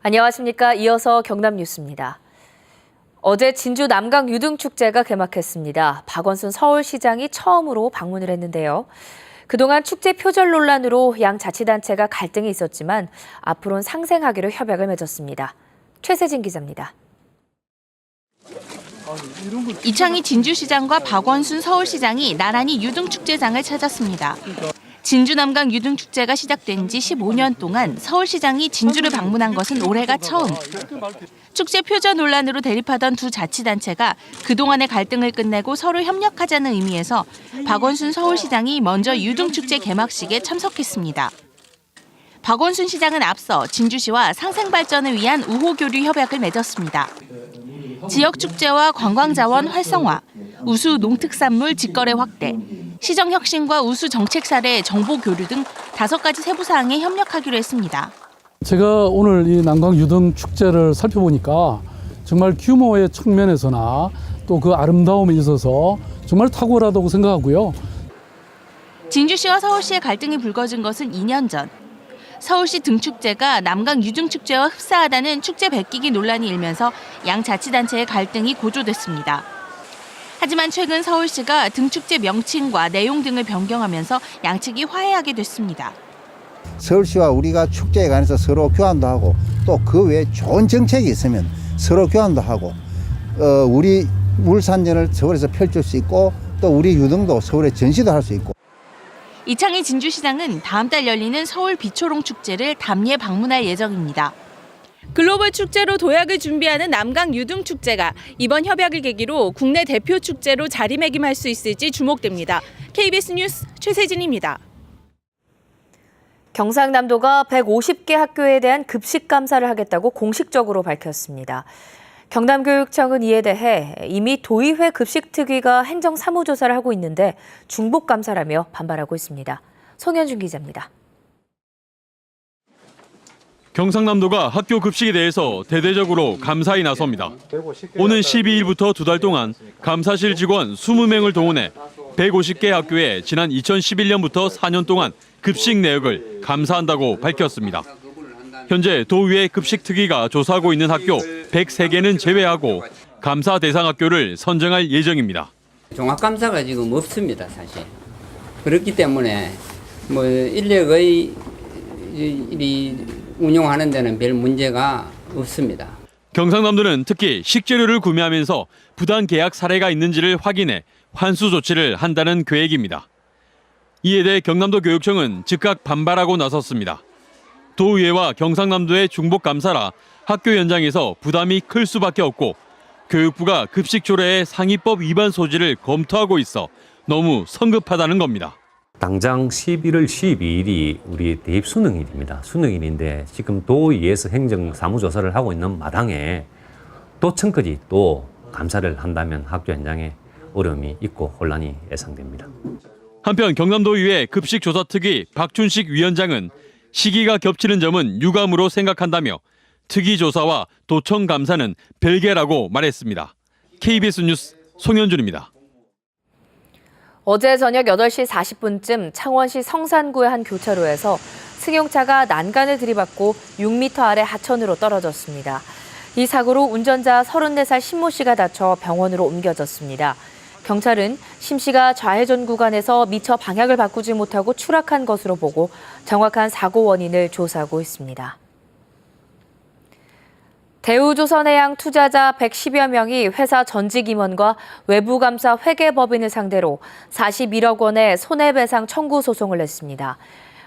안녕하십니까. 이어서 경남 뉴스입니다. 어제 진주 남강 유등축제가 개막했습니다. 박원순 서울시장이 처음으로 방문을 했는데요. 그동안 축제 표절 논란으로 양 자치단체가 갈등이 있었지만 앞으로는 상생하기로 협약을 맺었습니다. 최세진 기자입니다. 이창희 진주시장과 박원순 서울시장이 나란히 유등축제장을 찾았습니다. 진주 남강 유등축제가 시작된 지 15년 동안 서울시장이 진주를 방문한 것은 올해가 처음. 축제 표절 논란으로 대립하던 두 자치단체가 그동안의 갈등을 끝내고 서로 협력하자는 의미에서 박원순 서울시장이 먼저 유등축제 개막식에 참석했습니다. 박원순 시장은 앞서 진주시와 상생발전을 위한 우호교류 협약을 맺었습니다. 지역축제와 관광자원 활성화, 우수 농특산물 직거래 확대, 시정혁신과 우수 정책 사례 정보 교류 등 5가지 세부 사항에 협력하기로 했습니다. 제가 오늘 이 남강 유등 축제를 살펴보니까 정말 규모의 측면에서나 또 그 아름다움에 있어서 정말 탁월하다고 생각하고요. 진주시와 서울시의 갈등이 불거진 것은 2년 전. 서울시 등축제가 남강 유등축제와 흡사하다는 축제 베끼기 논란이 일면서 양 자치단체의 갈등이 고조됐습니다. 하지만 최근 서울시가 등축제 명칭과 내용 등을 변경하면서 양측이 화해하게 됐습니다. 서울시와 우리가 축제에 관해서 서로 교환도 하고 또 그 외에 좋은 정책이 있으면 서로 교환도 하고 우리 물산전을 서울에서 펼칠 수 있고 또 우리 유등도 서울에 전시도 할 수 있고. 이창희 진주시장은 다음 달 열리는 서울 비초롱 축제를 담례 방문할 예정입니다. 글로벌 축제로 도약을 준비하는 남강 유등축제가 이번 협약을 계기로 국내 대표 축제로 자리매김할 수 있을지 주목됩니다. KBS 뉴스 최세진입니다. 경상남도가 150개 학교에 대한 급식 감사를 하겠다고 공식적으로 밝혔습니다. 경남교육청은 이에 대해 이미 도의회 급식특위가 행정사무조사를 하고 있는데 중복 감사라며 반발하고 있습니다. 송현준 기자입니다. 경상남도가 학교 급식에 대해서 대대적으로 감사에 나섭니다. 오는 12일부터 2달 동안 감사실 직원 20명을 동원해 150개 학교에 지난 2011년부터 4년 동안 급식 내역을 감사한다고 밝혔습니다. 현재 도의회 급식특위가 조사하고 있는 학교 103개는 제외하고 감사 대상 학교를 선정할 예정입니다. 종합감사가 지금 없습니다, 사실. 그렇기 때문에 인력의 운영하는 데는 별 문제가 없습니다. 경상남도는 특히 식재료를 구매하면서 부당 계약 사례가 있는지를 확인해 환수 조치를 한다는 계획입니다. 이에 대해 경남도 교육청은 즉각 반발하고 나섰습니다. 도의회와 경상남도의 중복 감사라 학교 현장에서 부담이 클 수밖에 없고 교육부가 급식 조례의 상위법 위반 소지를 검토하고 있어 너무 성급하다는 겁니다. 당장 11월 12일이 우리 대입 수능일입니다. 수능일인데 지금 도의회에서 행정사무조사를 하고 있는 마당에 도청까지 또 감사를 한다면 학교 현장에 어려움이 있고 혼란이 예상됩니다. 한편 경남도의회 급식조사특위 박춘식 위원장은 시기가 겹치는 점은 유감으로 생각한다며 특위 조사와 도청 감사는 별개라고 말했습니다. KBS 뉴스 송현준입니다. 어제 저녁 8시 40분쯤 창원시 성산구의 한 교차로에서 승용차가 난간을 들이받고 6m 아래 하천으로 떨어졌습니다. 이 사고로 운전자 34살 신모 씨가 다쳐 병원으로 옮겨졌습니다. 경찰은 심 씨가 좌회전 구간에서 미처 방향을 바꾸지 못하고 추락한 것으로 보고 정확한 사고 원인을 조사하고 있습니다. 대우조선해양 투자자 110여 명이 회사 전직 임원과 외부감사 회계법인을 상대로 41억 원의 손해배상 청구 소송을 냈습니다.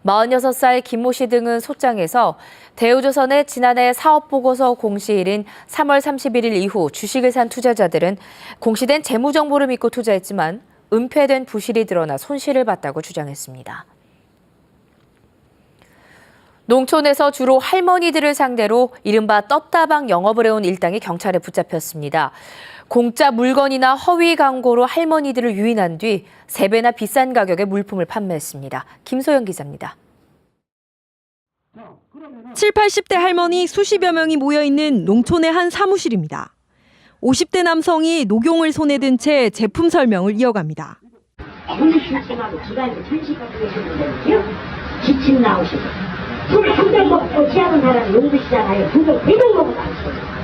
46살 김모 씨 등은 소장에서 대우조선의 지난해 사업보고서 공시일인 3월 31일 이후 주식을 산 투자자들은 공시된 재무정보를 믿고 투자했지만 은폐된 부실이 드러나 손실을 봤다고 주장했습니다. 농촌에서 주로 할머니들을 상대로 이른바 떴다방 영업을 해온 일당이 경찰에 붙잡혔습니다. 공짜 물건이나 허위 광고로 할머니들을 유인한 뒤 3배나 비싼 가격에 물품을 판매했습니다. 김소영 기자입니다. 7, 80대 할머니 수십여 명이 모여있는 농촌의 한 사무실입니다. 50대 남성이 녹용을 손에 든 채 제품 설명을 이어갑니다. 오늘 출생하고 기간이 천시가 되셨는데요. 기침 나오시고 술 한 잔 먹고 취하는 사람이 눈부시잖아요. 그걸 100을 먹어도 안 돼.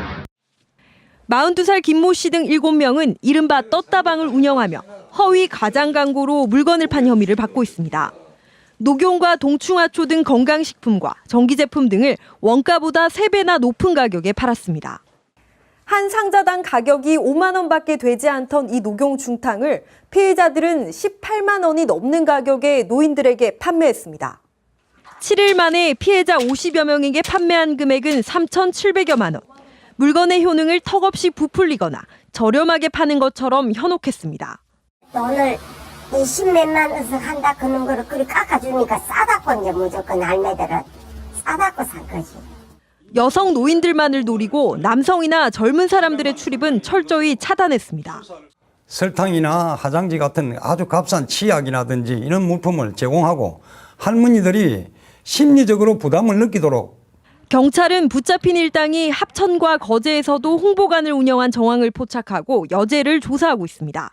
42살 김모 씨 등 7명은 이른바 떴다방을 운영하며 허위 가장 광고로 물건을 판 혐의를 받고 있습니다. 녹용과 동충하초 등 건강식품과 전기제품 등을 원가보다 3배나 높은 가격에 팔았습니다. 한 상자당 가격이 5만 원밖에 되지 않던 이 녹용 중탕을 피해자들은 18만 원이 넘는 가격에 노인들에게 판매했습니다. 7일 만에 피해자 50여 명에게 판매한 금액은 3,700여만 원. 물건의 효능을 턱없이 부풀리거나 저렴하게 파는 것처럼 현혹했습니다. 오늘 20몇만 원씩 한다 그런 거를 그리 깎아주니까 싸다고 이제 무조건 할매들은 싸다고 산 거지. 여성 노인들만을 노리고 남성이나 젊은 사람들의 출입은 철저히 차단했습니다. 설탕이나 화장지 같은 아주 값싼 치약이라든지 이런 물품을 제공하고 할머니들이 심리적으로 부담을 느끼도록. 경찰은 붙잡힌 일당이 합천과 거제에서도 홍보관을 운영한 정황을 포착하고 여죄를 조사하고 있습니다.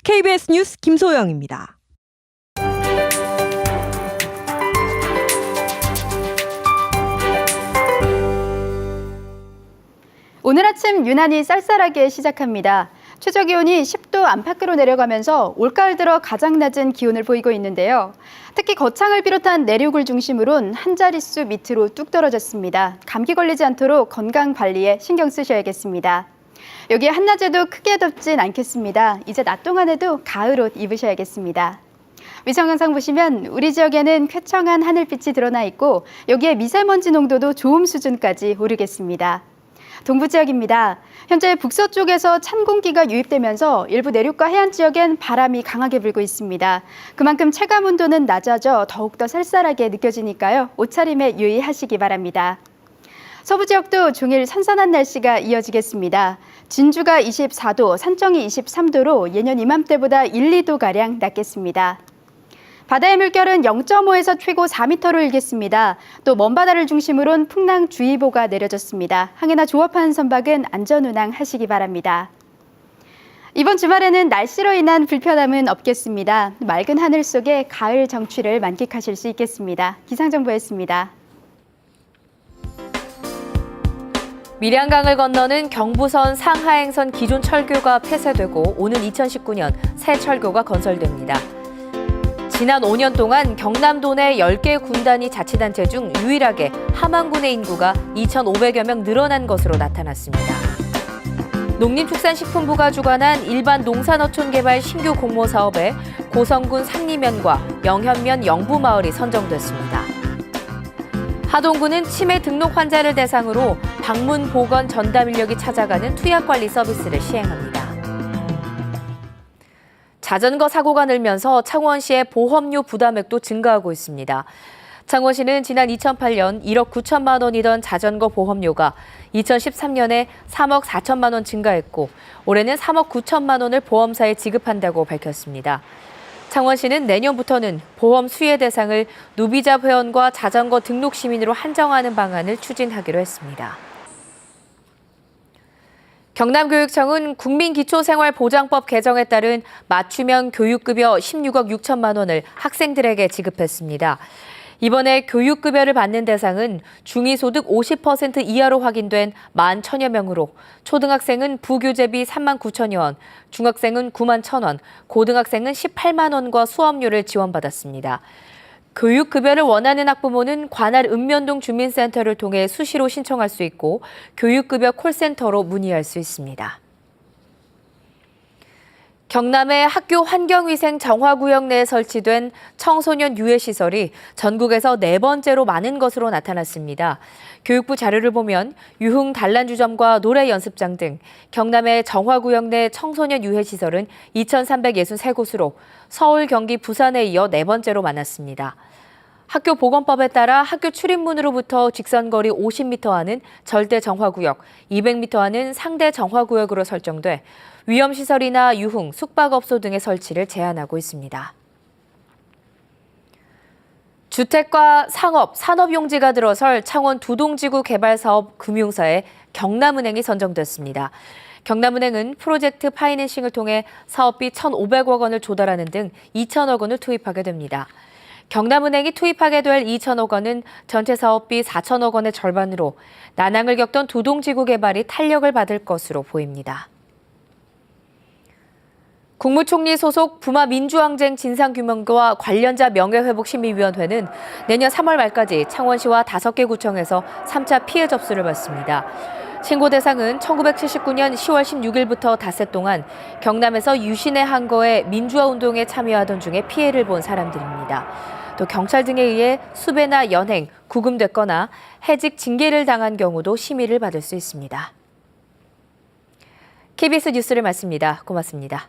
KBS 뉴스 김소영입니다. 오늘 아침 유난히 쌀쌀하게 시작합니다. 최저기온이 10도 안팎으로 내려가면서 올가을 들어 가장 낮은 기온을 보이고 있는데요. 특히 거창을 비롯한 내륙을 중심으로는 한 자릿수 밑으로 뚝 떨어졌습니다. 감기 걸리지 않도록 건강 관리에 신경 쓰셔야겠습니다. 여기에 한낮에도 크게 덥진 않겠습니다. 이제 낮 동안에도 가을 옷 입으셔야겠습니다. 위성 영상 보시면 우리 지역에는 쾌청한 하늘빛이 드러나 있고 여기에 미세먼지 농도도 좋음 수준까지 오르겠습니다. 동부 지역입니다. 현재 북서쪽에서 찬 공기가 유입되면서 일부 내륙과 해안 지역엔 바람이 강하게 불고 있습니다. 그만큼 체감 온도는 낮아져 더욱더 쌀쌀하게 느껴지니까요. 옷차림에 유의하시기 바랍니다. 서부 지역도 종일 선선한 날씨가 이어지겠습니다. 진주가 24도, 산청이 23도로 예년 이맘때보다 1, 2도가량 낮겠습니다. 바다의 물결은 0.5에서 최고 4m로 일겠습니다. 또 먼바다를 중심으로는 풍랑주의보가 내려졌습니다. 항해나 조업하는 선박은 안전운항 하시기 바랍니다. 이번 주말에는 날씨로 인한 불편함은 없겠습니다. 맑은 하늘 속에 가을 정취를 만끽하실 수 있겠습니다. 기상정보였습니다. 밀양강을 건너는 경부선 상하행선 기존 철교가 폐쇄되고 오는 2019년 새 철교가 건설됩니다. 지난 5년 동안 경남도 내 10개 군단위 자치단체 중 유일하게 함안군의 인구가 2,500여 명 늘어난 것으로 나타났습니다. 농림축산식품부가 주관한 일반 농산어촌 개발 신규 공모 사업에 고성군 상리면과 영현면 영부마을이 선정됐습니다. 하동군은 치매 등록 환자를 대상으로 방문 보건 전담 인력이 찾아가는 투약관리 서비스를 시행합니다. 자전거 사고가 늘면서 창원시의 보험료 부담액도 증가하고 있습니다. 창원시는 지난 2008년 1억 9천만 원이던 자전거 보험료가 2013년에 3억 4천만 원 증가했고 올해는 3억 9천만 원을 보험사에 지급한다고 밝혔습니다. 창원시는 내년부터는 보험 수혜 대상을 누비자 회원과 자전거 등록 시민으로 한정하는 방안을 추진하기로 했습니다. 경남교육청은 국민기초생활보장법 개정에 따른 맞춤형 교육급여 16억 6천만 원을 학생들에게 지급했습니다. 이번에 교육급여를 받는 대상은 중위소득 50% 이하로 확인된 11,000여 명으로 초등학생은 부교재비 3만 9천여 원, 중학생은 9만 1,000원, 고등학생은 18만 원과 수업료를 지원받았습니다. 교육급여를 원하는 학부모는 관할 읍면동 주민센터를 통해 수시로 신청할 수 있고 교육급여 콜센터로 문의할 수 있습니다. 경남의 학교 환경위생 정화구역 내에 설치된 청소년 유해시설이 전국에서 4번째로 많은 것으로 나타났습니다. 교육부 자료를 보면 유흥 단란주점과 노래 연습장 등 경남의 정화구역 내 청소년 유해시설은 2,363곳으로 서울, 경기, 부산에 이어 4번째로 많았습니다. 학교 보건법에 따라 학교 출입문으로부터 직선거리 50m 안은 절대 정화구역, 200m 안은 상대 정화구역으로 설정돼 위험시설이나 유흥, 숙박업소 등의 설치를 제한하고 있습니다. 주택과 상업, 산업용지가 들어설 창원 두동지구 개발사업 금융사에 경남은행이 선정됐습니다. 경남은행은 프로젝트 파이낸싱을 통해 사업비 1,500억 원을 조달하는 등 2,000억 원을 투입하게 됩니다. 경남은행이 투입하게 될 2천억 원은 전체 사업비 4천억 원의 절반으로 난항을 겪던 두동지구 개발이 탄력을 받을 것으로 보입니다. 국무총리 소속 부마 민주항쟁 진상규명과 관련자 명예회복심의위원회는 내년 3월 말까지 창원시와 5개 구청에서 3차 피해 접수를 받습니다. 신고 대상은 1979년 10월 16일부터 닷새 동안 경남에서 유신의 항거에 민주화 운동에 참여하던 중에 피해를 본 사람들입니다. 또 경찰 등에 의해 수배나 연행, 구금됐거나 해직 징계를 당한 경우도 심의를 받을 수 있습니다. KBS 뉴스를 마칩니다. 고맙습니다.